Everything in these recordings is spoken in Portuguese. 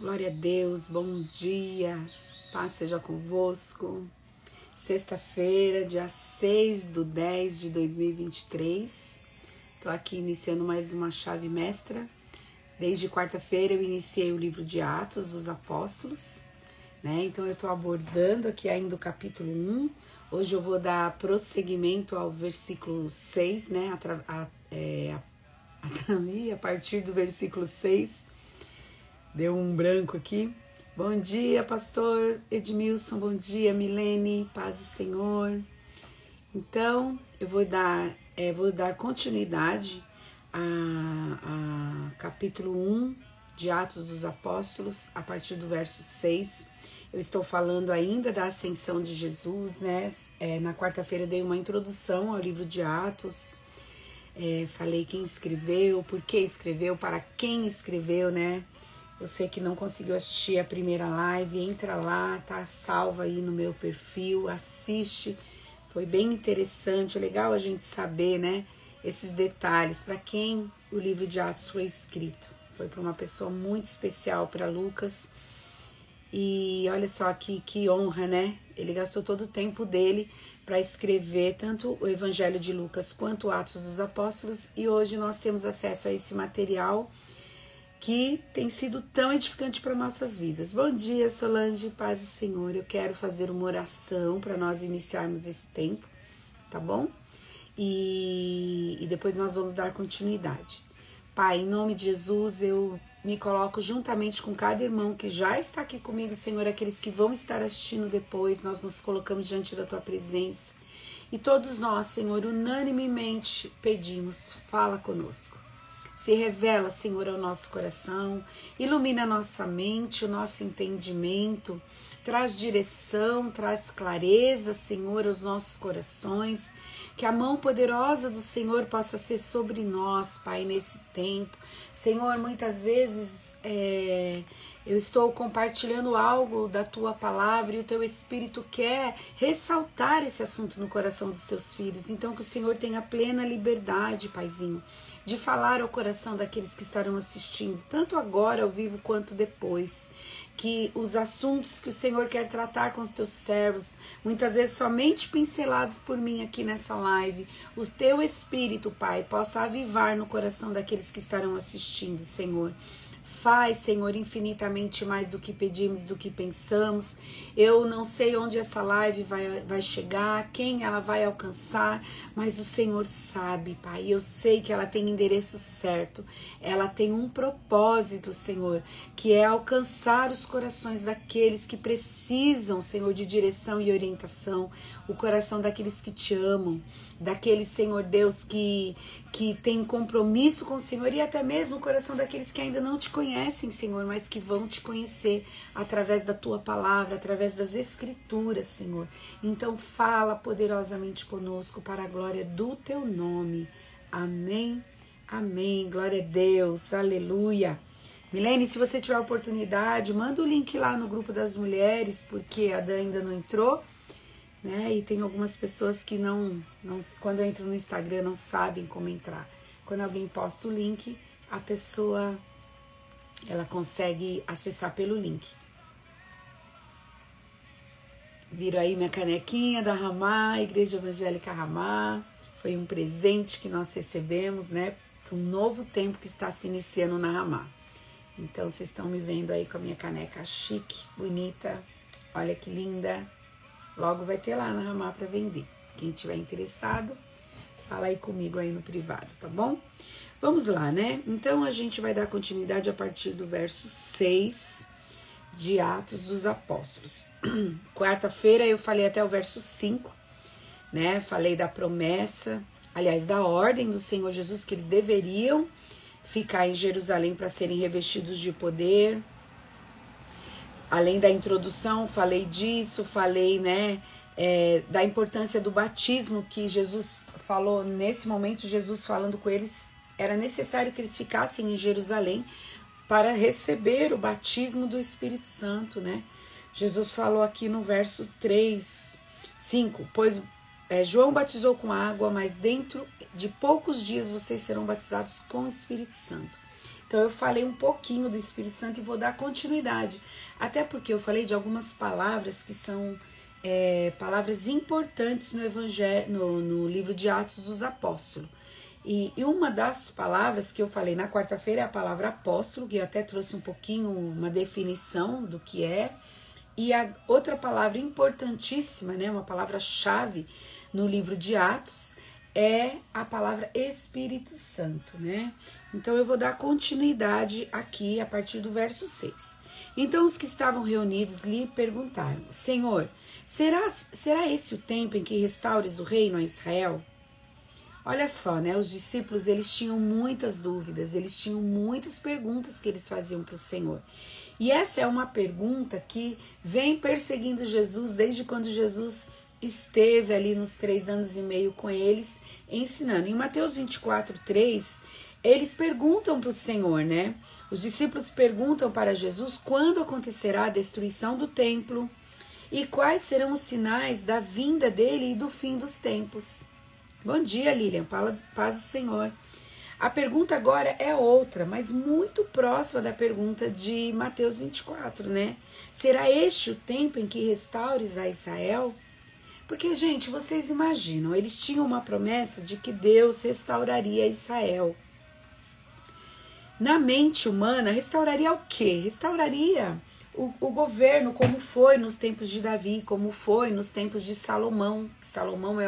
Glória a Deus, bom dia, paz seja convosco. Sexta-feira, dia 6/10/2023. Estou aqui iniciando mais uma chave mestra. Desde quarta-feira eu iniciei o livro de Atos dos Apóstolos, né? Então eu estou abordando aqui ainda o capítulo 1. Hoje eu vou dar prosseguimento ao versículo 6, né? A partir do versículo 6. Deu um branco aqui. Bom dia, pastor Edmilson. Bom dia, Milene. Paz do Senhor. Então, eu vou dar continuidade a capítulo 1 de Atos dos Apóstolos, a partir do verso 6. Eu estou falando ainda da ascensão de Jesus, né? Na quarta-feira eu dei uma introdução ao livro de Atos. Falei quem escreveu, por que escreveu, para quem escreveu, né? Você que não conseguiu assistir a primeira live, entra lá, tá salva aí no meu perfil, assiste. Foi bem interessante, é legal a gente saber, né, esses detalhes. Para quem o livro de Atos foi escrito? Foi para uma pessoa muito especial, para Lucas. E olha só que honra, né? Ele gastou todo o tempo dele para escrever tanto o Evangelho de Lucas quanto o Atos dos Apóstolos. E hoje nós temos acesso a esse material que tem sido tão edificante para nossas vidas. Bom dia, Solange, paz do Senhor. Eu quero fazer uma oração para nós iniciarmos esse tempo, tá bom? E depois nós vamos dar continuidade. Pai, em nome de Jesus, eu me coloco juntamente com cada irmão que já está aqui comigo, Senhor, aqueles que vão estar assistindo depois. Nós nos colocamos diante da Tua presença. E todos nós, Senhor, unanimemente pedimos, fala conosco. Se revela, Senhor, ao nosso coração, ilumina a nossa mente, o nosso entendimento, traz direção, traz clareza, Senhor, aos nossos corações, que a mão poderosa do Senhor possa ser sobre nós, Pai, nesse tempo. Senhor, muitas vezes eu estou compartilhando algo da Tua palavra e o Teu Espírito quer ressaltar esse assunto no coração dos Teus filhos. Então que o Senhor tenha plena liberdade, Paizinho, de falar ao coração daqueles que estarão assistindo, tanto agora ao vivo quanto depois. Que os assuntos que o Senhor quer tratar com os teus servos, muitas vezes somente pincelados por mim aqui nessa live, o teu Espírito, Pai, possa avivar no coração daqueles que estarão assistindo, Senhor. Faz, Senhor, infinitamente mais do que pedimos, do que pensamos. Eu não sei onde essa live vai chegar, quem ela vai alcançar, mas o Senhor sabe, Pai. Eu sei que ela tem endereço certo. Ela tem um propósito, Senhor, que é alcançar os corações daqueles que precisam, Senhor, de direção e orientação. O coração daqueles que te amam, daqueles, Senhor Deus, que tem compromisso com o Senhor, e até mesmo o coração daqueles que ainda não te conhecem, Senhor, mas que vão te conhecer através da tua palavra, através das escrituras, Senhor. Então fala poderosamente conosco para a glória do teu nome. Amém, amém, glória a Deus, aleluia. Milene, se você tiver oportunidade, manda o link lá no grupo das mulheres, porque a Dan ainda não entrou, né? E tem algumas pessoas que não quando entram no Instagram não sabem como entrar. Quando alguém posta o link, a pessoa ela consegue acessar pelo link. Viram aí minha canequinha da Ramá, Igreja Evangélica Ramá. Foi um presente que nós recebemos, né, para um novo tempo que está se iniciando na Ramá. Então vocês estão me vendo aí com a minha caneca chique, bonita. Olha que linda. Logo vai ter lá na Ramá para vender. Quem tiver interessado, fala aí comigo aí no privado, tá bom? Vamos lá, né? Então a gente vai dar continuidade a partir do verso 6 de Atos dos Apóstolos. Quarta-feira eu falei até o verso 5, né? Falei da promessa, aliás, da ordem do Senhor Jesus, que eles deveriam ficar em Jerusalém para serem revestidos de poder. Além da introdução, falei disso, falei, né, da importância do batismo, que Jesus falou nesse momento, Jesus falando com eles, era necessário que eles ficassem em Jerusalém para receber o batismo do Espírito Santo, né? Jesus falou aqui no verso 5, pois João batizou com água, mas dentro de poucos dias vocês serão batizados com o Espírito Santo. Então eu falei um pouquinho do Espírito Santo e vou dar continuidade. Até porque eu falei de algumas palavras que são palavras importantes no Evangelho, no livro de Atos dos Apóstolos. E uma das palavras que eu falei na quarta-feira é a palavra apóstolo, que eu até trouxe um pouquinho uma definição do que é. E a outra palavra importantíssima, né, uma palavra-chave no livro de Atos, é a palavra Espírito Santo, né? Então eu vou dar continuidade aqui a partir do verso 6. Então os que estavam reunidos lhe perguntaram: Senhor, será esse o tempo em que restaures o reino a Israel? Olha só, né? Os discípulos, eles tinham muitas dúvidas, eles tinham muitas perguntas que eles faziam para o Senhor. E essa é uma pergunta que vem perseguindo Jesus desde quando Jesus esteve ali nos 3 anos e meio com eles, ensinando. Em Mateus 24:3, eles perguntam para o Senhor, né? Os discípulos perguntam para Jesus quando acontecerá a destruição do templo e quais serão os sinais da vinda dele e do fim dos tempos. Bom dia, Lilian. Paz do Senhor. A pergunta agora é outra, mas muito próxima da pergunta de Mateus 24, né? Será este o tempo em que restaures a Israel? Porque, gente, vocês imaginam, eles tinham uma promessa de que Deus restauraria Israel. Na mente humana, restauraria o quê? Restauraria o governo, como foi nos tempos de Davi, como foi nos tempos de Salomão. Salomão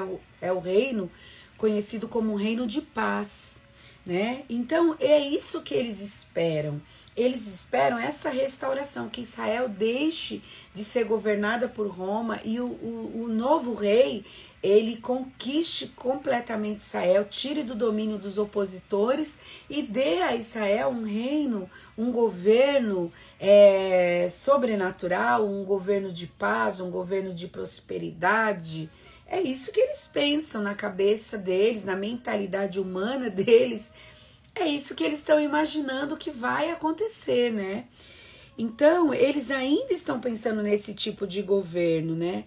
é o reino conhecido como um reino de paz, né? Então é isso que eles esperam. Eles esperam essa restauração, que Israel deixe de ser governada por Roma e o novo rei, ele conquiste completamente Israel, tire do domínio dos opositores e dê a Israel um reino, um governo sobrenatural, um governo de paz, um governo de prosperidade. É isso que eles pensam na cabeça deles, na mentalidade humana deles. É isso que eles estão imaginando que vai acontecer, né? Então, eles ainda estão pensando nesse tipo de governo, né?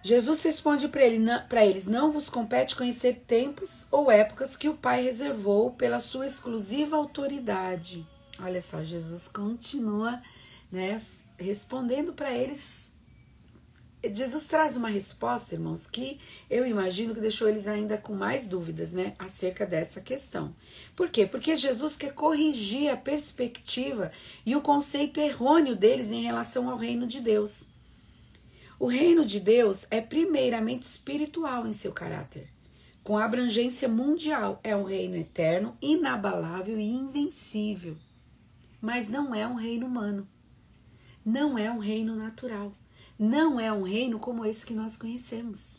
Jesus responde para eles: não vos compete conhecer tempos ou épocas que o Pai reservou pela sua exclusiva autoridade. Olha só, Jesus continua, né, respondendo para eles. Jesus traz uma resposta, irmãos, que eu imagino que deixou eles ainda com mais dúvidas, né, acerca dessa questão. Por quê? Porque Jesus quer corrigir a perspectiva e o conceito errôneo deles em relação ao reino de Deus. O reino de Deus é primeiramente espiritual em seu caráter, com abrangência mundial. É um reino eterno, inabalável e invencível. Mas não é um reino humano. Não é um reino natural. Não é um reino como esse que nós conhecemos.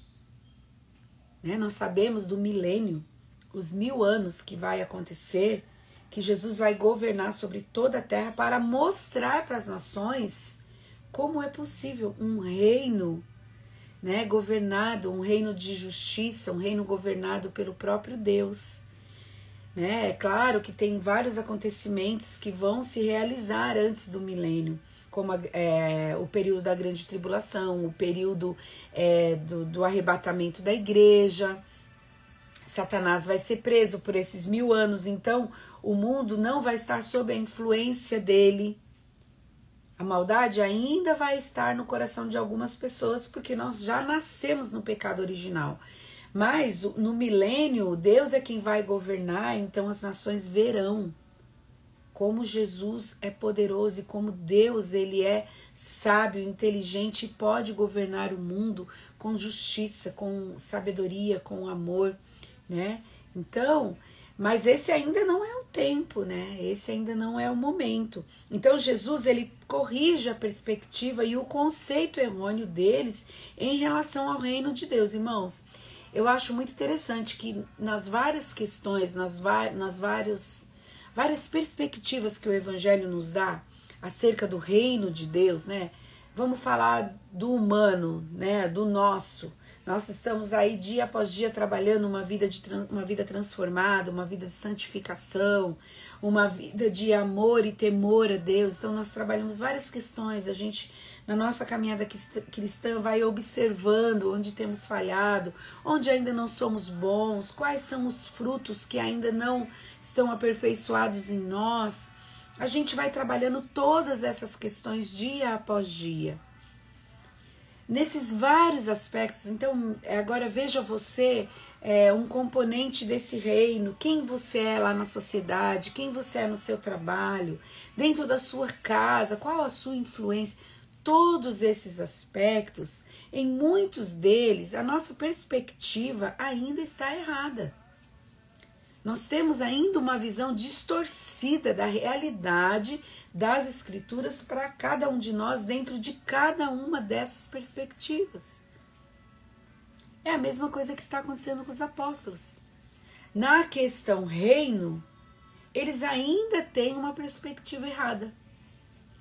Né? Nós sabemos do milênio, os 1000 anos que vai acontecer, que Jesus vai governar sobre toda a terra para mostrar para as nações como é possível um reino, né, governado, um reino de justiça, um reino governado pelo próprio Deus. Né? É claro que tem vários acontecimentos que vão se realizar antes do milênio, como o período da grande tribulação, o período do arrebatamento da igreja. Satanás vai ser preso por esses 1000 anos, então o mundo não vai estar sob a influência dele. A maldade ainda vai estar no coração de algumas pessoas, porque nós já nascemos no pecado original. Mas no milênio, Deus é quem vai governar, então as nações verão como Jesus é poderoso e como Deus, ele é sábio, inteligente e pode governar o mundo com justiça, com sabedoria, com amor, né? Então, mas esse ainda não é o tempo, né? Esse ainda não é o momento. Então Jesus, ele corrige a perspectiva e o conceito errôneo deles em relação ao reino de Deus. Irmãos, eu acho muito interessante que nas várias questões, nas várias perspectivas que o Evangelho nos dá acerca do reino de Deus, né? Vamos falar do humano, né? Do nosso. Nós estamos aí dia após dia trabalhando uma vida transformada, uma vida de santificação, uma vida de amor e temor a Deus. Então nós trabalhamos várias questões, a gente na nossa caminhada cristã, vai observando onde temos falhado, onde ainda não somos bons, quais são os frutos que ainda não estão aperfeiçoados em nós. A gente vai trabalhando todas essas questões dia após dia. Nesses vários aspectos, então agora veja você um componente desse reino, quem você é lá na sociedade, quem você é no seu trabalho, dentro da sua casa, qual a sua influência, todos esses aspectos, em muitos deles a nossa perspectiva ainda está errada. Nós temos ainda uma visão distorcida da realidade das Escrituras para cada um de nós dentro de cada uma dessas perspectivas. É a mesma coisa que está acontecendo com os apóstolos. Na questão reino, eles ainda têm uma perspectiva errada.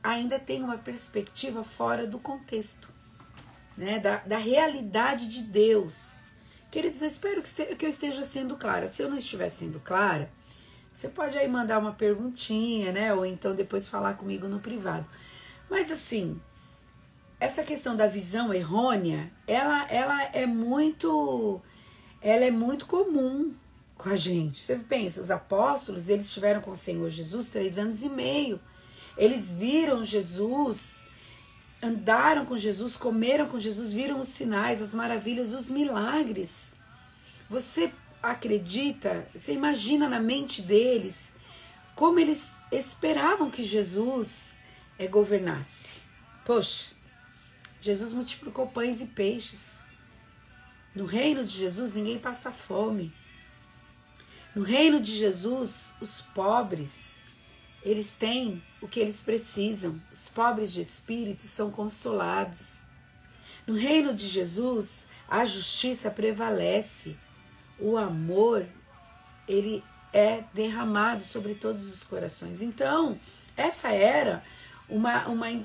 Ainda têm uma perspectiva fora do contexto, né? Da realidade de Deus. Queridos, eu espero que eu esteja sendo clara. Se eu não estiver sendo clara, você pode aí mandar uma perguntinha, né? Ou então depois falar comigo no privado. Mas assim, essa questão da visão errônea, ela é muito comum com a gente. Você pensa, os apóstolos, eles estiveram com o Senhor Jesus 3 anos e meio. Eles viram Jesus, andaram com Jesus, comeram com Jesus, viram os sinais, as maravilhas, os milagres. Você acredita, você imagina na mente deles como eles esperavam que Jesus governasse. Poxa, Jesus multiplicou pães e peixes. No reino de Jesus ninguém passa fome. No reino de Jesus, os pobres, eles têm o que eles precisam. Os pobres de espírito são consolados. No reino de Jesus, a justiça prevalece. O amor, ele é derramado sobre todos os corações. Então, essa era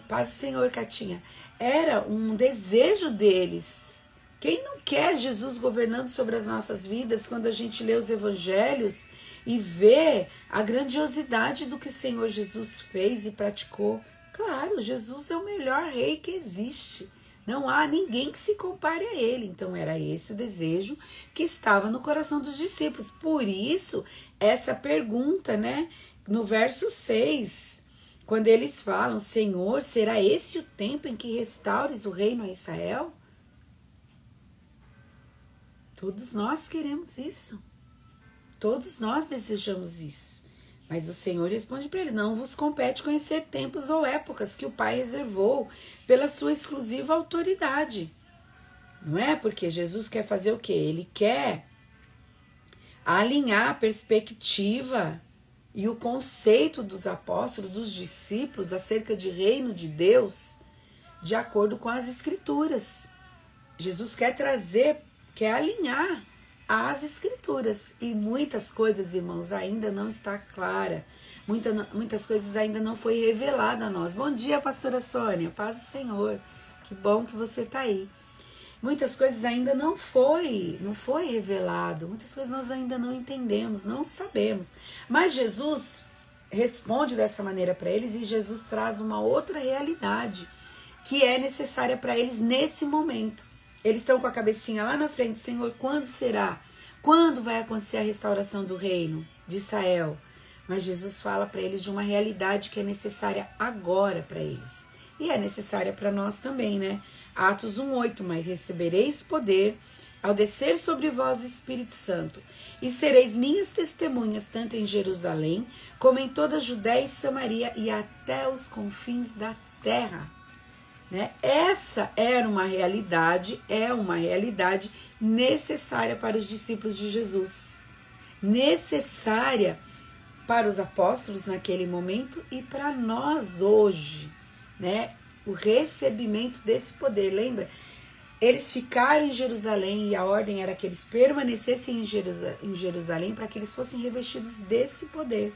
paz, Senhor, Catinha, era um desejo deles. Quem não quer Jesus governando sobre as nossas vidas quando a gente lê os evangelhos e vê a grandiosidade do que o Senhor Jesus fez e praticou? Claro, Jesus é o melhor rei que existe. Não há ninguém que se compare a ele. Então era esse o desejo que estava no coração dos discípulos. Por isso, essa pergunta, né, no verso 6, quando eles falam: Senhor, será esse o tempo em que restaures o reino a Israel? Todos nós queremos isso. Todos nós desejamos isso. Mas o Senhor responde para ele: não vos compete conhecer tempos ou épocas que o Pai reservou pela sua exclusiva autoridade. Não é? Porque Jesus quer fazer o quê? Ele quer alinhar a perspectiva e o conceito dos apóstolos, dos discípulos acerca de reino de Deus de acordo com as Escrituras. Jesus quer alinhar as Escrituras. E muitas coisas, irmãos, ainda não está clara. Muitas coisas ainda não foi revelada a nós. Bom dia, pastora Sônia. Paz do Senhor. Que bom que você está aí. Muitas coisas ainda não foi revelado. Muitas coisas nós ainda não entendemos, não sabemos. Mas Jesus responde dessa maneira para eles, e Jesus traz uma outra realidade que é necessária para eles nesse momento. Eles estão com a cabecinha lá na frente: Senhor, quando será? Quando vai acontecer a restauração do reino de Israel? Mas Jesus fala para eles de uma realidade que é necessária agora para eles. E é necessária para nós também, né? Atos 1:8, mas recebereis poder ao descer sobre vós o Espírito Santo, e sereis minhas testemunhas, tanto em Jerusalém, como em toda a Judéia e Samaria, e até os confins da terra. Né? Essa era uma realidade, é uma realidade necessária para os discípulos de Jesus, necessária para os apóstolos naquele momento e para nós hoje, né? O recebimento desse poder. Lembra? Eles ficaram em Jerusalém e a ordem era que eles permanecessem em Jerusalém para que eles fossem revestidos desse poder.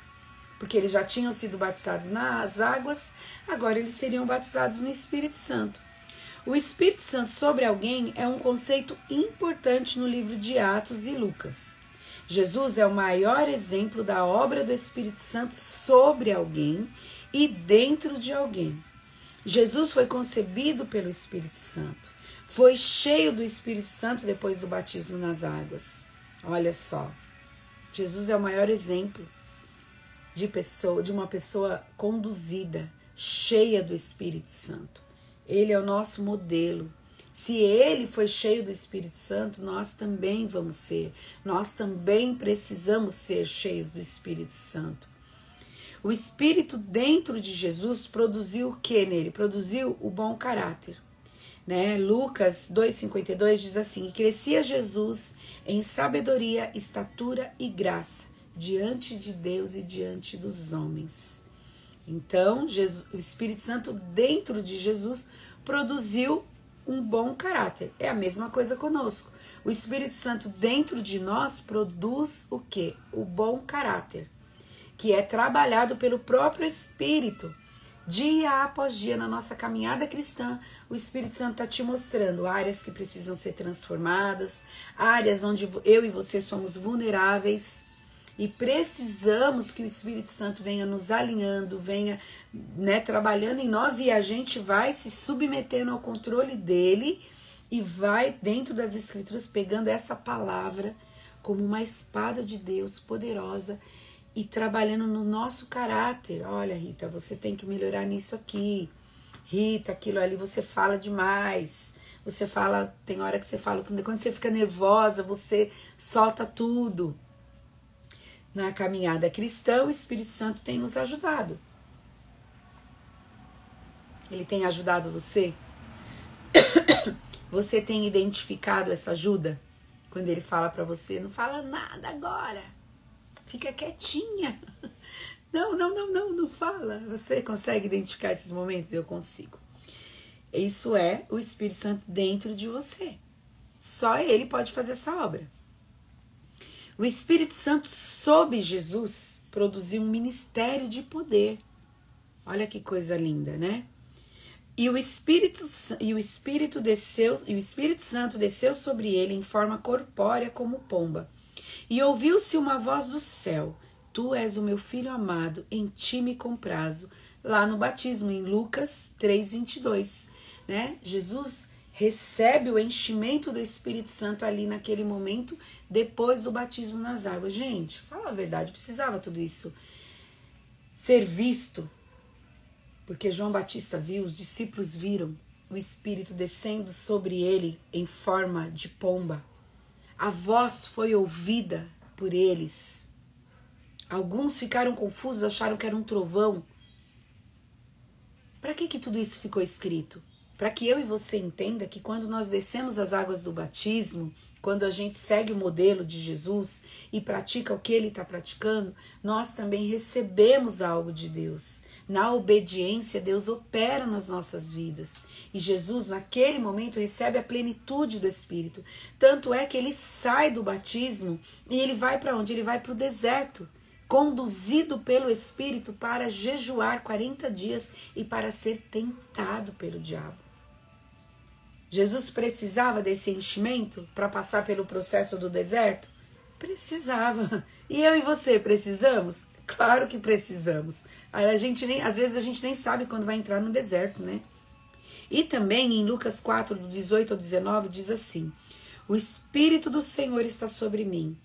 Porque eles já tinham sido batizados nas águas, agora eles seriam batizados no Espírito Santo. O Espírito Santo sobre alguém é um conceito importante no livro de Atos e Lucas. Jesus é o maior exemplo da obra do Espírito Santo sobre alguém e dentro de alguém. Jesus foi concebido pelo Espírito Santo. Foi cheio do Espírito Santo depois do batismo nas águas. Olha só. Jesus é o maior exemplo de uma pessoa conduzida, cheia do Espírito Santo. Ele é o nosso modelo. Se ele foi cheio do Espírito Santo, nós também vamos ser. Nós também precisamos ser cheios do Espírito Santo. O Espírito dentro de Jesus produziu o que nele? Produziu o bom caráter. Né? Lucas 2,52 diz assim: e crescia Jesus em sabedoria, estatura e graça, diante de Deus e diante dos homens. Então, o Espírito Santo dentro de Jesus produziu um bom caráter. É a mesma coisa conosco. O Espírito Santo dentro de nós produz o quê? O bom caráter, que é trabalhado pelo próprio Espírito. Dia após dia, na nossa caminhada cristã, o Espírito Santo está te mostrando áreas que precisam ser transformadas, áreas onde eu e você somos vulneráveis e precisamos que o Espírito Santo venha nos alinhando, venha, né, trabalhando em nós, e a gente vai se submetendo ao controle dele e vai dentro das Escrituras pegando essa palavra como uma espada de Deus poderosa e trabalhando no nosso caráter. Olha, Rita, você tem que melhorar nisso aqui. Rita, aquilo ali você fala demais. Você fala, tem hora que você fala, quando você fica nervosa, você solta tudo. Na caminhada cristã, o Espírito Santo tem nos ajudado. Ele tem ajudado você? Você tem identificado essa ajuda? Quando ele fala para você, não fala nada agora. Fica quietinha. Não fala. Você consegue identificar esses momentos? Eu consigo. Isso é o Espírito Santo dentro de você. Só ele pode fazer essa obra. O Espírito Santo sob Jesus produziu um ministério de poder. Olha que coisa linda, né? E o Espírito Santo desceu sobre ele em forma corpórea como pomba. E ouviu-se uma voz do céu: tu és o meu filho amado, em ti me comprazo. Lá no batismo, em Lucas 3:22, né? Jesus recebe o enchimento do Espírito Santo ali naquele momento, depois do batismo nas águas. Gente, fala a verdade, precisava tudo isso ser visto, porque João Batista viu, os discípulos viram o Espírito descendo sobre ele em forma de pomba. A voz foi ouvida por eles. Alguns ficaram confusos, acharam que era um trovão. Para que tudo isso ficou escrito? Para que eu e você entenda que quando nós descemos as águas do batismo, quando a gente segue o modelo de Jesus e pratica o que ele está praticando, nós também recebemos algo de Deus. Na obediência, Deus opera nas nossas vidas. E Jesus, naquele momento, recebe a plenitude do Espírito. Tanto é que ele sai do batismo e ele vai para onde? Ele vai para o deserto, conduzido pelo Espírito para jejuar 40 dias e para ser tentado pelo diabo. Jesus precisava desse enchimento para passar pelo processo do deserto? Precisava. E eu e você precisamos? Claro que precisamos. Às vezes a gente nem sabe quando vai entrar no deserto, né? E também em Lucas 4, do 18 ao 19, diz assim: o Espírito do Senhor está sobre mim,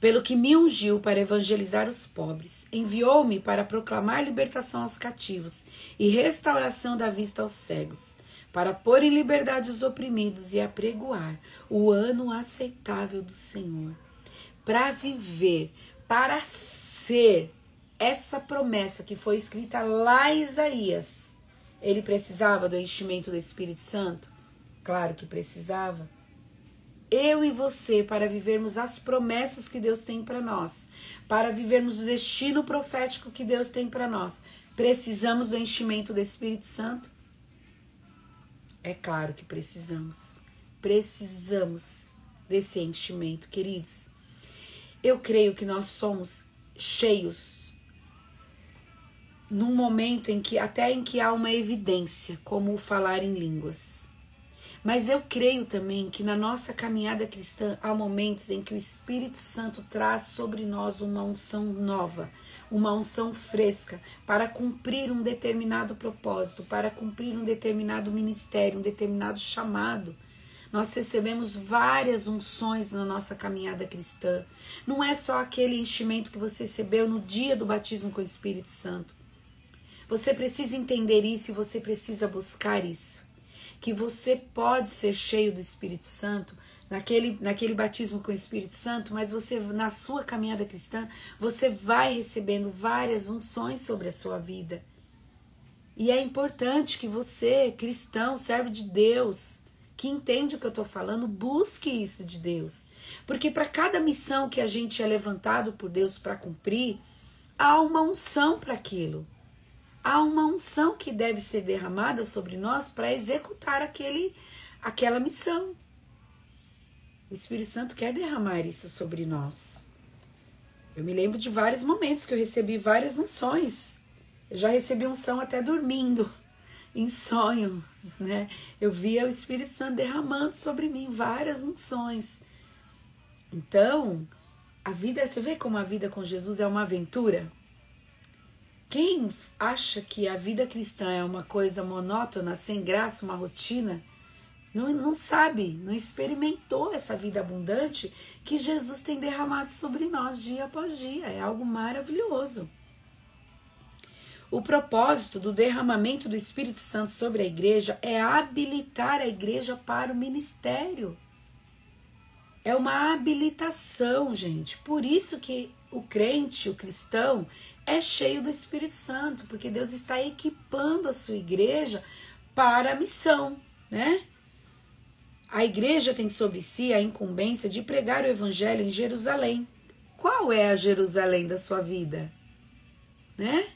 pelo que me ungiu para evangelizar os pobres, enviou-me para proclamar libertação aos cativos e restauração da vista aos cegos, para pôr em liberdade os oprimidos e apregoar o ano aceitável do Senhor. Para viver, para ser essa promessa que foi escrita lá em Isaías, ele precisava do enchimento do Espírito Santo? Claro que precisava. Eu e você, para vivermos as promessas que Deus tem para nós, para vivermos o destino profético que Deus tem para nós, precisamos do enchimento do Espírito Santo? É claro que precisamos. Precisamos desse enchimento, queridos. Eu creio que nós somos cheios num momento em que há uma evidência, como o falar em línguas. Mas eu creio também que na nossa caminhada cristã há momentos em que o Espírito Santo traz sobre nós uma unção nova, uma unção fresca, para cumprir um determinado propósito, para cumprir um determinado ministério, um determinado chamado. Nós recebemos várias unções na nossa caminhada cristã. Não é só aquele enchimento que você recebeu no dia do batismo com o Espírito Santo. Você precisa entender isso e você precisa buscar isso. Que você pode ser cheio do Espírito Santo naquele batismo com o Espírito Santo, mas você, na sua caminhada cristã, você vai recebendo várias unções sobre a sua vida. E é importante que você, cristão, servo de Deus, que entende o que eu estou falando, busque isso de Deus. Porque para cada missão que a gente é levantado por Deus para cumprir, há uma unção para aquilo. Há uma unção que deve ser derramada sobre nós para executar aquela missão. O Espírito Santo quer derramar isso sobre nós. Eu me lembro de vários momentos que eu recebi várias unções. Eu já recebi unção até dormindo, em sonho, né? Eu via o Espírito Santo derramando sobre mim várias unções. Então, a vida, você vê como a vida com Jesus é uma aventura? Quem acha que a vida cristã é uma coisa monótona, sem graça, uma rotina, não sabe, não experimentou essa vida abundante que Jesus tem derramado sobre nós dia após dia. É algo maravilhoso. O propósito do derramamento do Espírito Santo sobre a igreja é habilitar a igreja para o ministério. É uma habilitação, gente. Por isso que o crente, o cristão, é cheio do Espírito Santo, porque Deus está equipando a sua igreja para a missão, né? A igreja tem sobre si a incumbência de pregar o evangelho em Jerusalém. Qual é a Jerusalém da sua vida? Né?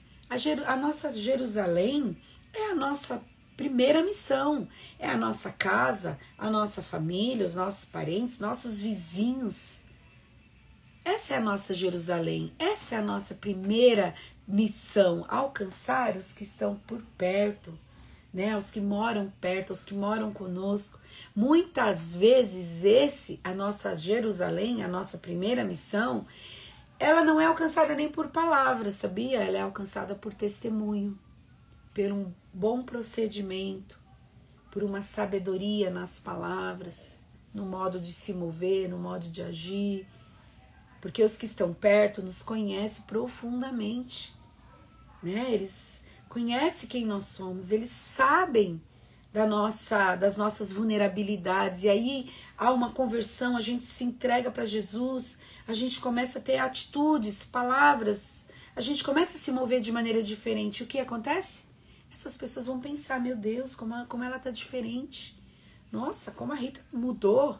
A nossa Jerusalém é a nossa primeira missão. É a nossa casa, a nossa família, os nossos parentes, nossos vizinhos. Essa é a nossa Jerusalém. Essa é a nossa primeira missão. Alcançar os que estão por perto, né? Os que moram perto, os que moram conosco. Muitas vezes a nossa Jerusalém, a nossa primeira missão, ela não é alcançada nem por palavras, sabia? Ela é alcançada por testemunho, por um bom procedimento, por uma sabedoria nas palavras, no modo de se mover, no modo de agir. Porque os que estão perto nos conhecem profundamente, né? Eles conhecem quem nós somos, eles sabem das nossas vulnerabilidades. E aí há uma conversão, a gente se entrega para Jesus, a gente começa a ter atitudes, palavras, a gente começa a se mover de maneira diferente. O que acontece? Essas pessoas vão pensar, meu Deus, como ela está diferente. Nossa, como a Rita mudou.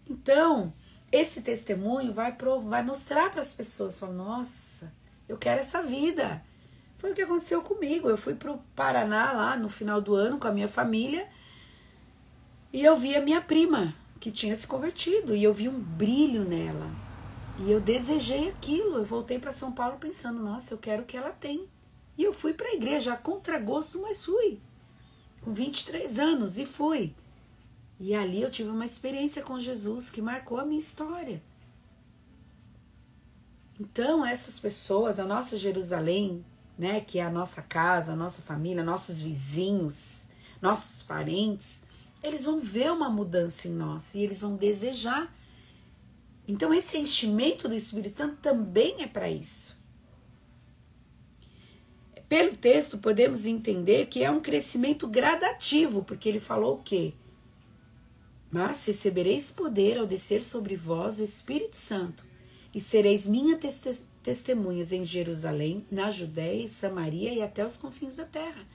Então, esse testemunho vai mostrar para as pessoas, falar, nossa, eu quero essa vida. Foi o que aconteceu comigo. Eu fui para o Paraná lá no final do ano com a minha família e eu vi a minha prima que tinha se convertido e eu vi um brilho nela. E eu desejei aquilo. Eu voltei para São Paulo pensando, nossa, eu quero o que ela tem. E eu fui para a igreja a contragosto, mas fui. Com 23 anos e fui. E ali eu tive uma experiência com Jesus que marcou a minha história. Então, essas pessoas, a nossa Jerusalém, né, que é a nossa casa, a nossa família, nossos vizinhos, nossos parentes, eles vão ver uma mudança em nós e eles vão desejar. Então, esse enchimento do Espírito Santo também é para isso. Pelo texto, podemos entender que é um crescimento gradativo, porque ele falou o quê? Mas recebereis poder ao descer sobre vós o Espírito Santo, e sereis minhas testemunhas em Jerusalém, na Judéia e Samaria e até os confins da terra.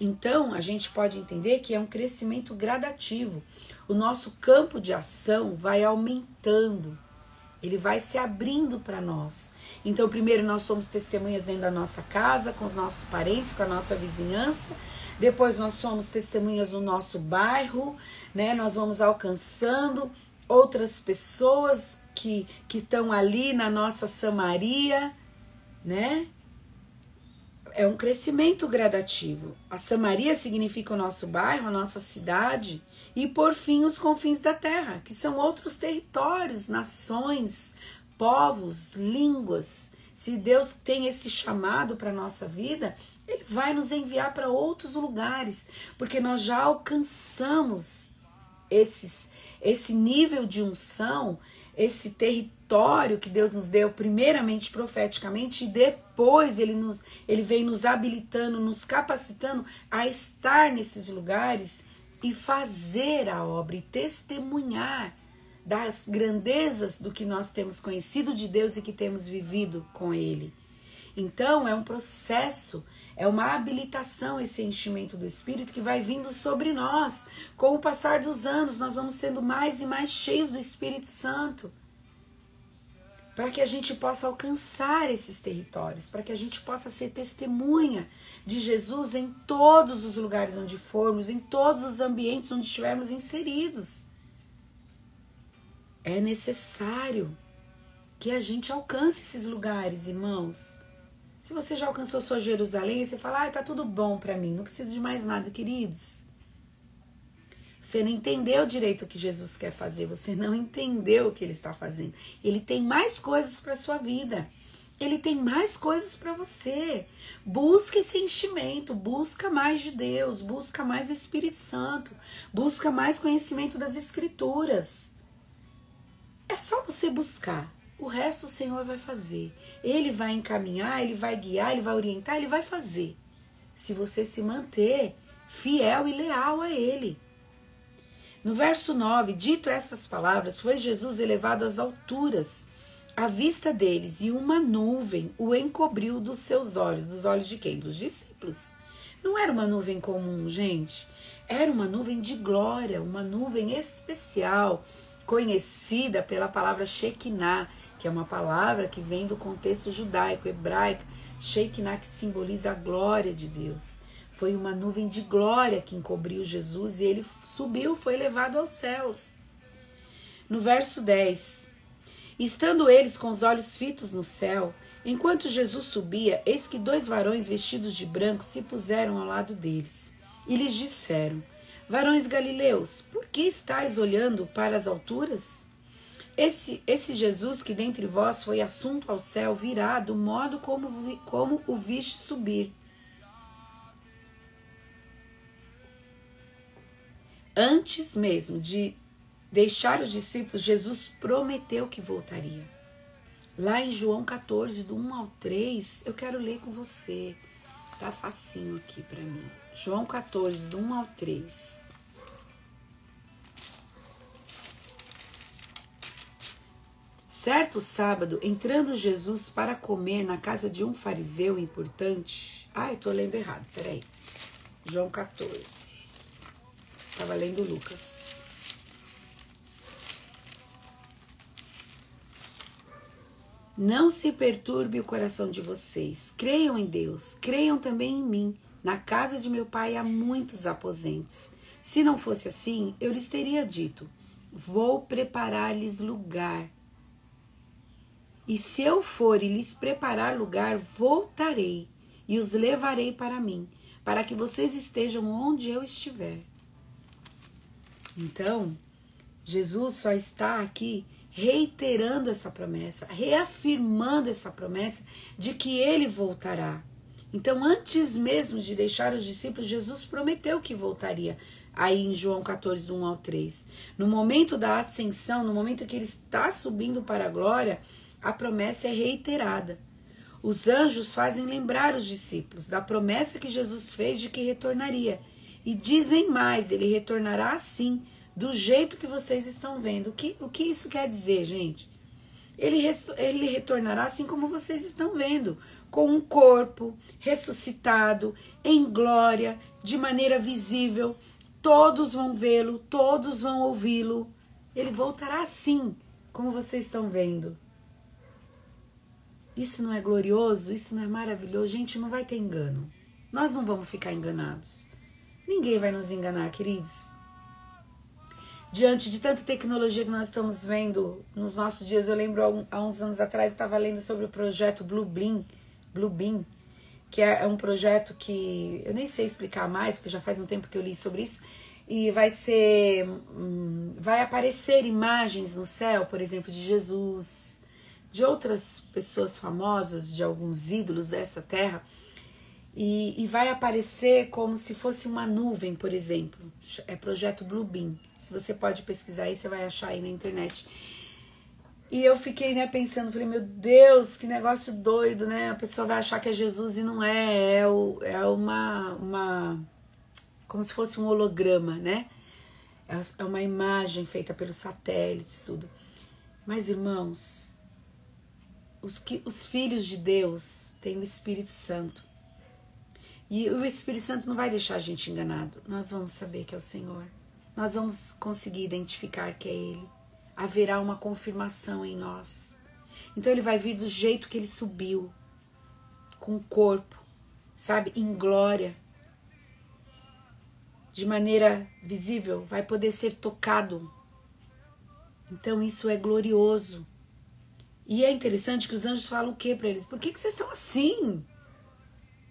Então, a gente pode entender que é um crescimento gradativo. O nosso campo de ação vai aumentando. Ele vai se abrindo para nós. Então, primeiro nós somos testemunhas dentro da nossa casa, com os nossos parentes, com a nossa vizinhança. Depois nós somos testemunhas no nosso bairro, né? Nós vamos alcançando outras pessoas que estão ali na nossa Samaria, né? É um crescimento gradativo. A Samaria significa o nosso bairro, a nossa cidade, e por fim os confins da terra, que são outros territórios, nações, povos, línguas. Se Deus tem esse chamado para a nossa vida, Ele vai nos enviar para outros lugares, porque nós já alcançamos esse nível de unção, esse território que Deus nos deu, primeiramente profeticamente, e depois Ele vem nos habilitando, nos capacitando a estar nesses lugares e fazer a obra e testemunhar das grandezas do que nós temos conhecido de Deus e que temos vivido com Ele. Então é um processo, é uma habilitação, esse enchimento do Espírito que vai vindo sobre nós. Com o passar dos anos, nós vamos sendo mais e mais cheios do Espírito Santo, para que a gente possa alcançar esses territórios, para que a gente possa ser testemunha de Jesus em todos os lugares onde formos, em todos os ambientes onde estivermos inseridos. É necessário que a gente alcance esses lugares, irmãos. Se você já alcançou sua Jerusalém, você fala, tá tudo bom para mim, não preciso de mais nada, queridos. Você não entendeu direito o que Jesus quer fazer, você não entendeu o que Ele está fazendo. Ele tem mais coisas para a sua vida, Ele tem mais coisas para você. Busca esse enchimento, busca mais de Deus, busca mais o Espírito Santo, busca mais conhecimento das Escrituras. É só você buscar. O resto o Senhor vai fazer. Ele vai encaminhar, Ele vai guiar, Ele vai orientar, Ele vai fazer. Se você se manter fiel e leal a Ele. No verso 9, dito essas palavras, foi Jesus elevado às alturas, à vista deles, e uma nuvem o encobriu dos seus olhos. Dos olhos de quem? Dos discípulos. Não era uma nuvem comum, gente. Era uma nuvem de glória, uma nuvem especial, conhecida pela palavra Shekinah, que é uma palavra que vem do contexto judaico, hebraico, Shekinah, que simboliza a glória de Deus. Foi uma nuvem de glória que encobriu Jesus e ele subiu, foi levado aos céus. No verso 10, estando eles com os olhos fitos no céu, enquanto Jesus subia, eis que 2 varões vestidos de branco se puseram ao lado deles e lhes disseram, varões galileus, por que estáis olhando para as alturas? Esse Jesus que dentre vós foi assunto ao céu virá do modo como o viste subir. Antes mesmo de deixar os discípulos, Jesus prometeu que voltaria. Lá em João 14, do 1 ao 3, eu quero ler com você. Tá facinho aqui para mim. João 14, do 1 ao 3. Certo sábado, entrando Jesus para comer na casa de um fariseu importante. Eu tô lendo errado, peraí. João 14. Estava lendo Lucas. Não se perturbe o coração de vocês. Creiam em Deus, creiam também em mim. Na casa de meu pai há muitos aposentos. Se não fosse assim, eu lhes teria dito, vou preparar-lhes lugar. E se eu for e lhes preparar lugar, voltarei e os levarei para mim, para que vocês estejam onde eu estiver. Então, Jesus só está aqui reiterando essa promessa, reafirmando essa promessa de que Ele voltará. Então, antes mesmo de deixar os discípulos, Jesus prometeu que voltaria. Aí em João 14, do 1 ao 3. No momento da ascensão, no momento que Ele está subindo para a glória, a promessa é reiterada. Os anjos fazem lembrar os discípulos da promessa que Jesus fez de que retornaria. E dizem mais, Ele retornará assim, do jeito que vocês estão vendo. O que isso quer dizer, gente? Ele retornará assim como vocês estão vendo, com um corpo ressuscitado, em glória, de maneira visível. Todos vão vê-lo, todos vão ouvi-lo. Ele voltará assim, como vocês estão vendo. Isso não é glorioso? Isso não é maravilhoso? Gente, não vai ter engano. Nós não vamos ficar enganados. Ninguém vai nos enganar, queridos. Diante de tanta tecnologia que nós estamos vendo nos nossos dias, eu lembro há uns anos atrás, estava lendo sobre o projeto Blue Beam, que é um projeto que eu nem sei explicar mais, porque já faz um tempo que eu li sobre isso, e vai aparecer imagens no céu, por exemplo, de Jesus, de outras pessoas famosas, de alguns ídolos dessa terra, e vai aparecer como se fosse uma nuvem, por exemplo. É projeto Bluebeam. Se você pode pesquisar aí, você vai achar aí na internet. E eu fiquei, né, pensando, falei, meu Deus, que negócio doido, né? A pessoa vai achar que é Jesus e não é. É uma como se fosse um holograma, né? É uma imagem feita pelos satélites, tudo. Mas, irmãos, os filhos de Deus têm o Espírito Santo. E o Espírito Santo não vai deixar a gente enganado. Nós vamos saber que é o Senhor. Nós vamos conseguir identificar que é Ele. Haverá uma confirmação em nós. Então Ele vai vir do jeito que Ele subiu, com o corpo, sabe, em glória, de maneira visível, vai poder ser tocado. Então isso é glorioso. E é interessante que os anjos falam o que para eles? Por que vocês estão assim?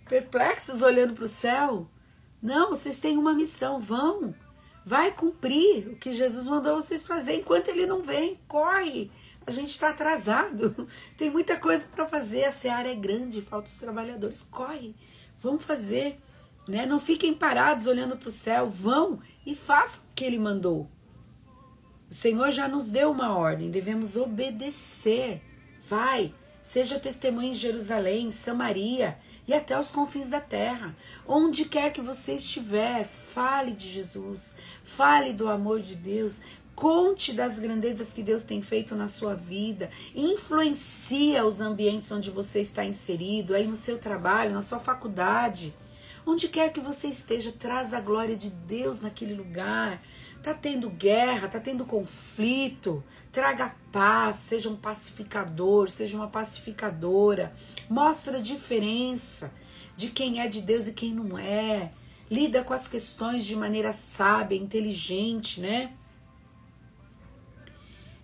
Perplexos olhando para o céu? Não, vocês têm uma missão, vai cumprir o que Jesus mandou vocês fazer enquanto Ele não vem, corre, a gente está atrasado, tem muita coisa para fazer, a seara é grande, faltam os trabalhadores, corre, vão fazer, né? Não fiquem parados olhando para o céu, vão e façam o que Ele mandou. O Senhor já nos deu uma ordem, devemos obedecer, vai, seja testemunha em Jerusalém, Samaria, e até os confins da terra. Onde quer que você estiver, fale de Jesus, fale do amor de Deus, conte das grandezas que Deus tem feito na sua vida, influencia os ambientes onde você está inserido, aí no seu trabalho, na sua faculdade. Onde quer que você esteja, traz a glória de Deus naquele lugar. Tá tendo guerra, tá tendo conflito, traga paz, seja um pacificador, seja uma pacificadora. Mostra a diferença de quem é de Deus e quem não é. Lida com as questões de maneira sábia, inteligente, né?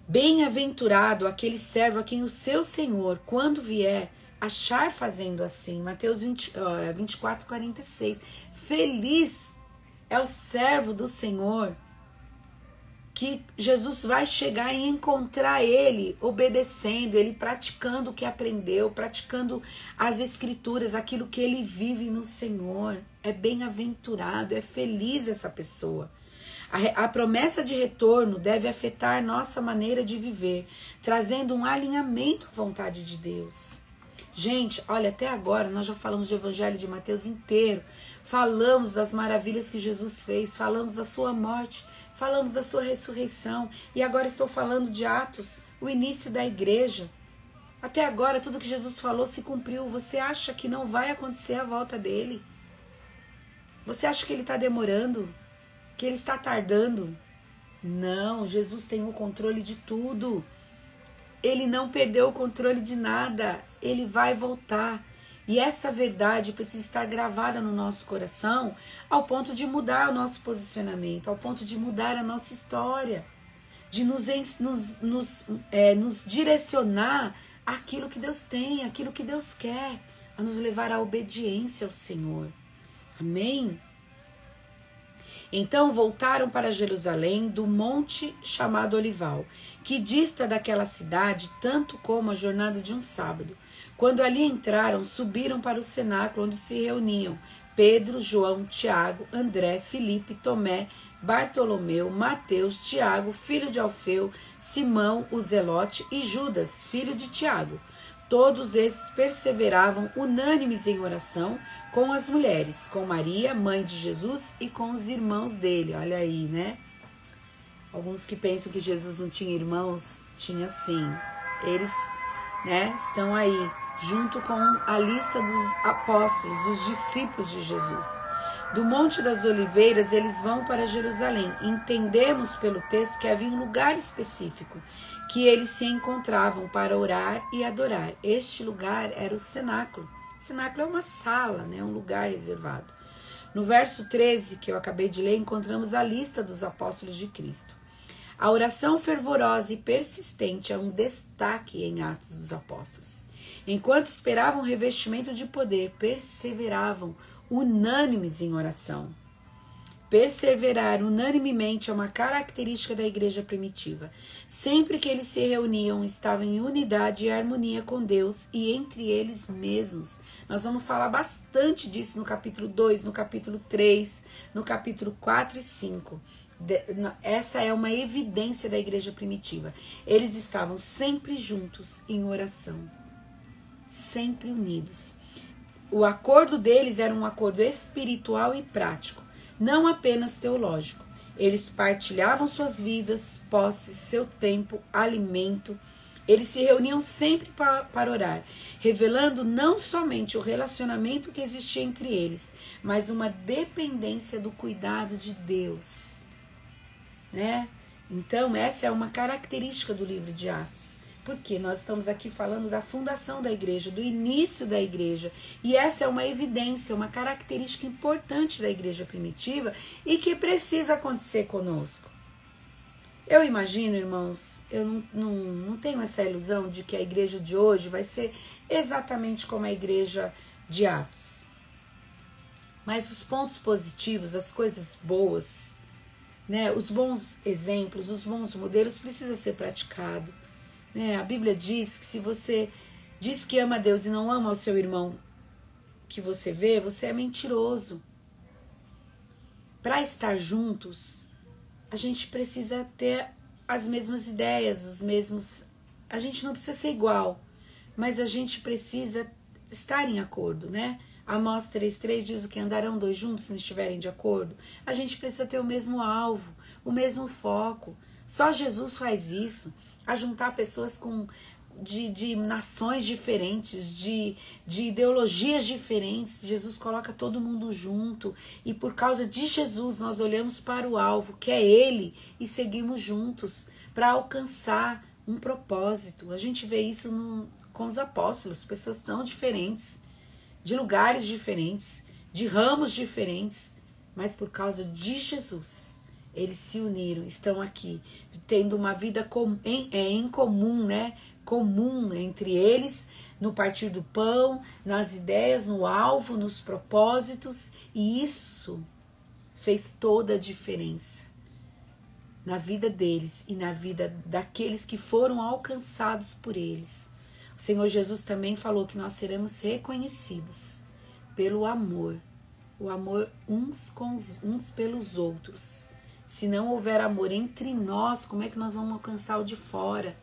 Bem-aventurado aquele servo a quem o seu Senhor, quando vier, achar fazendo assim. Mateus 24, 46. Feliz é o servo do Senhor, que Jesus vai chegar e encontrar ele obedecendo, ele praticando o que aprendeu, praticando as escrituras, aquilo que ele vive no Senhor. É bem-aventurado, é feliz essa pessoa. A promessa de retorno deve afetar nossa maneira de viver, trazendo um alinhamento à vontade de Deus. Gente, olha, até agora nós já falamos do Evangelho de Mateus inteiro, falamos das maravilhas que Jesus fez, falamos da sua morte, falamos da sua ressurreição, e agora estou falando de Atos, o início da igreja. Até agora tudo que Jesus falou se cumpriu. Você acha que não vai acontecer a volta dele? Você acha que ele está demorando? Que ele está tardando? Não, Jesus tem o controle de tudo. Ele não perdeu o controle de nada. Ele vai voltar. E essa verdade precisa estar gravada no nosso coração ao ponto de mudar o nosso posicionamento, ao ponto de mudar a nossa história, de nos direcionar àquilo que Deus tem, àquilo que Deus quer, a nos levar à obediência ao Senhor. Amém? Então voltaram para Jerusalém do monte chamado Olival, que dista daquela cidade tanto como a jornada de um sábado. Quando ali entraram, subiram para o cenáculo onde se reuniam Pedro, João, Tiago, André, Filipe, Tomé, Bartolomeu, Mateus, Tiago, filho de Alfeu, Simão, o Zelote e Judas, filho de Tiago. Todos esses perseveravam unânimes em oração com as mulheres, com Maria, mãe de Jesus, e com os irmãos dele. Olha aí, né? Alguns que pensam que Jesus não tinha irmãos, tinha sim. Eles, né, estão aí, junto com a lista dos apóstolos, dos discípulos de Jesus. Do Monte das Oliveiras, eles vão para Jerusalém. Entendemos pelo texto que havia um lugar específico que eles se encontravam para orar e adorar. Este lugar era o cenáculo. O cenáculo é uma sala, né, um lugar reservado. No verso 13, que eu acabei de ler, encontramos a lista dos apóstolos de Cristo. A oração fervorosa e persistente é um destaque em Atos dos Apóstolos. Enquanto esperavam o revestimento de poder, perseveravam unânimes em oração. Perseverar unanimemente é uma característica da igreja primitiva. Sempre que eles se reuniam, estavam em unidade e harmonia com Deus e entre eles mesmos. Nós vamos falar bastante disso no capítulo 2, no capítulo 3, no capítulo 4 e 5. Essa é uma evidência da igreja primitiva. Eles estavam sempre juntos em oração, sempre unidos. O acordo deles era um acordo espiritual e prático, não apenas teológico. Eles partilhavam suas vidas, posses, seu tempo, alimento. Eles se reuniam sempre para orar, revelando não somente o relacionamento que existia entre eles, mas uma dependência do cuidado de Deus, né? Então, essa é uma característica do livro de Atos. Porque nós estamos aqui falando da fundação da igreja, do início da igreja. E essa é uma evidência, uma característica importante da igreja primitiva e que precisa acontecer conosco. Eu imagino, irmãos, eu não tenho essa ilusão de que a igreja de hoje vai ser exatamente como a igreja de Atos. Mas os pontos positivos, as coisas boas, né, os bons exemplos, os bons modelos precisam ser praticados. A Bíblia diz que se você diz que ama a Deus e não ama o seu irmão que você vê, você é mentiroso. Para estar juntos, a gente precisa ter as mesmas ideias, os mesmos... A gente não precisa ser igual, mas a gente precisa estar em acordo, né? Amós 3,3 diz o que andarão dois juntos se não estiverem de acordo. A gente precisa ter o mesmo alvo, o mesmo foco. Só Jesus faz isso. A juntar pessoas de nações diferentes, de ideologias diferentes. Jesus coloca todo mundo junto e por causa de Jesus nós olhamos para o alvo, que é Ele, e seguimos juntos para alcançar um propósito. A gente vê isso com os apóstolos, pessoas tão diferentes, de lugares diferentes, de ramos diferentes, mas por causa de Jesus eles se uniram, estão aqui, tendo uma vida em comum, né? Comum entre eles, no partir do pão, nas ideias, no alvo, nos propósitos, e isso fez toda a diferença na vida deles e na vida daqueles que foram alcançados por eles. O Senhor Jesus também falou que nós seremos reconhecidos pelo amor, o amor uns pelos outros. Se não houver amor entre nós, como é que nós vamos alcançar o de fora?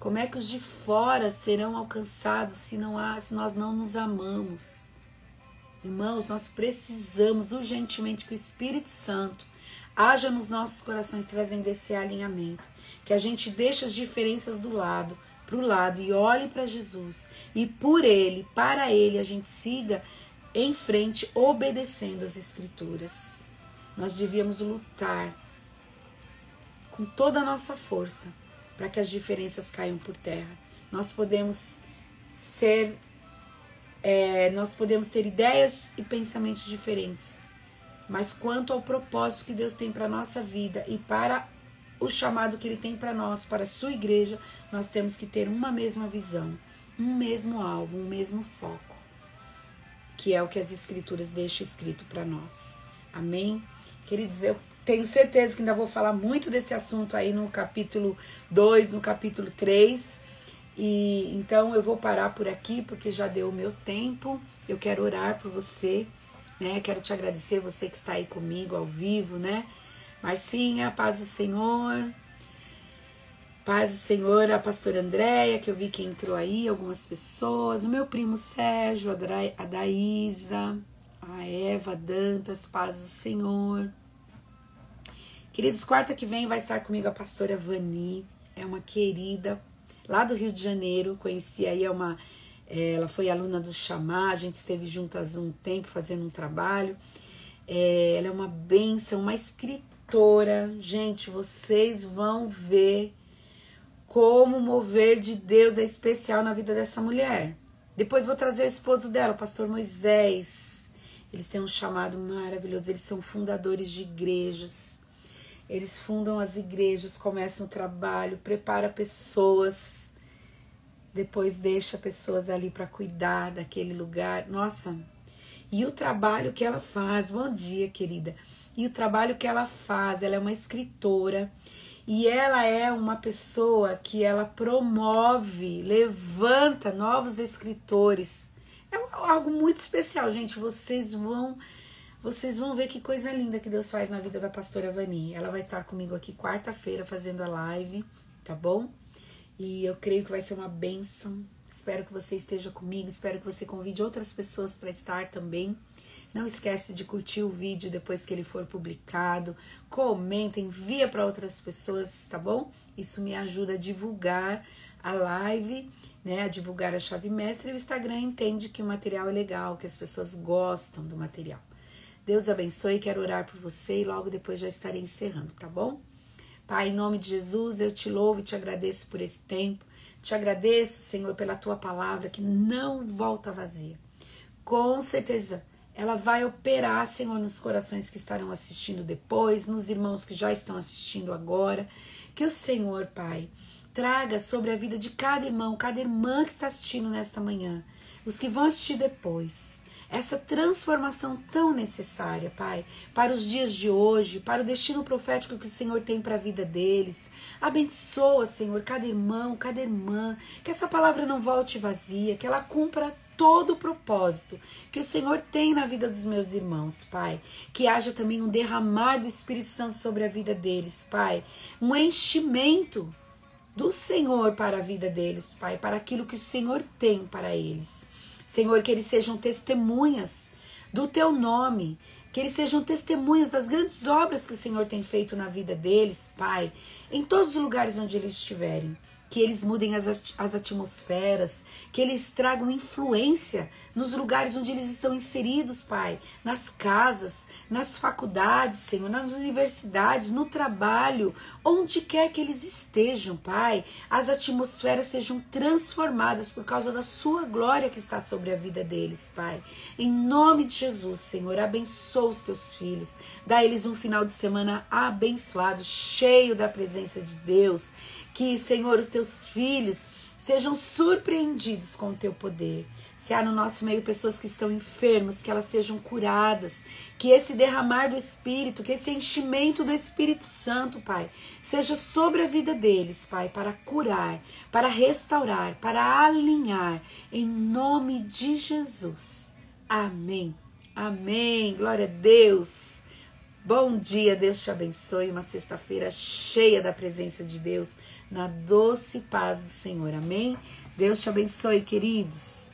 Como é que os de fora serão alcançados se nós não nos amamos? Irmãos, nós precisamos urgentemente que o Espírito Santo haja nos nossos corações trazendo esse alinhamento. Que a gente deixe as diferenças para o lado e olhe para Jesus. E por Ele, para Ele, a gente siga em frente obedecendo as Escrituras. Nós devíamos lutar com toda a nossa força para que as diferenças caiam por terra. Nós podemos ter ideias e pensamentos diferentes, mas quanto ao propósito que Deus tem para a nossa vida e para o chamado que Ele tem para nós, para a sua igreja, nós temos que ter uma mesma visão, um mesmo alvo, um mesmo foco, que é o que as Escrituras deixam escrito para nós. Amém? Queridos, eu tenho certeza que ainda vou falar muito desse assunto aí no capítulo 2, no capítulo 3. E então eu vou parar por aqui, porque já deu o meu tempo. Eu quero orar por você, né? Quero te agradecer, você que está aí comigo ao vivo, né? Marcinha, paz do Senhor. Paz do Senhor, a pastora Andréia, que eu vi que entrou aí, algumas pessoas. O meu primo Sérgio, a Daísa, a Eva Dantas, paz do Senhor. Queridos, quarta que vem vai estar comigo a pastora Vani, é uma querida, lá do Rio de Janeiro, conheci aí, ela foi aluna do Chamar, a gente esteve juntas um tempo fazendo um trabalho. Ela é uma bênção, uma escritora. Gente, vocês vão ver como o mover de Deus é especial na vida dessa mulher. Depois vou trazer o esposo dela, o pastor Moisés. Eles têm um chamado maravilhoso, eles são fundadores de igrejas. Eles fundam as igrejas, começam o trabalho, preparam pessoas. depois deixa pessoas ali para cuidar daquele lugar. Nossa, e o trabalho que ela faz, bom dia, querida. E o trabalho que ela faz, ela é uma escritora e ela é uma pessoa que ela promove, levanta novos escritores. É algo muito especial, gente. Vocês vão ver que coisa linda que Deus faz na vida da pastora Vani. Ela vai estar comigo aqui quarta-feira fazendo a live, tá bom? E eu creio que vai ser uma bênção. Espero que você esteja comigo, espero que você convide outras pessoas para estar também. Não esquece de curtir o vídeo depois que ele for publicado. Comenta, envia para outras pessoas, tá bom? Isso me ajuda a divulgar a live, né? A divulgar a chave mestra. E o Instagram entende que o material é legal, que as pessoas gostam do material. Deus abençoe, quero orar por você e logo depois já estarei encerrando, tá bom? Pai, em nome de Jesus, eu te louvo e te agradeço por esse tempo. Te agradeço, Senhor, pela tua palavra que não volta vazia. Com certeza, ela vai operar, Senhor, nos corações que estarão assistindo depois, nos irmãos que já estão assistindo agora. Que o Senhor, Pai, traga sobre a vida de cada irmão, cada irmã que está assistindo nesta manhã, os que vão assistir depois, essa transformação tão necessária, Pai, para os dias de hoje, para o destino profético que o Senhor tem para a vida deles. Abençoa, Senhor, cada irmão, cada irmã, que essa palavra não volte vazia, que ela cumpra todo o propósito que o Senhor tem na vida dos meus irmãos, Pai. Que haja também um derramar do Espírito Santo sobre a vida deles, Pai. Um enchimento do Senhor para a vida deles, Pai, para aquilo que o Senhor tem para eles. Senhor, que eles sejam testemunhas do teu nome, que eles sejam testemunhas das grandes obras que o Senhor tem feito na vida deles, Pai, em todos os lugares onde eles estiverem. Que eles mudem as atmosferas, que eles tragam influência nos lugares onde eles estão inseridos, Pai, nas casas, nas faculdades, Senhor, nas universidades, no trabalho, onde quer que eles estejam, Pai, as atmosferas sejam transformadas por causa da sua glória que está sobre a vida deles, Pai. Em nome de Jesus, Senhor, abençoa os teus filhos, dá a eles um final de semana abençoado, cheio da presença de Deus. Que, Senhor, os teus filhos sejam surpreendidos com o teu poder. Se há no nosso meio pessoas que estão enfermas, que elas sejam curadas. Que esse derramar do Espírito, que esse enchimento do Espírito Santo, Pai, seja sobre a vida deles, Pai, para curar, para restaurar, para alinhar. Em nome de Jesus. Amém. Amém. Glória a Deus. Bom dia, Deus te abençoe. Uma sexta-feira cheia da presença de Deus, na doce paz do Senhor. Amém? Deus te abençoe, queridos.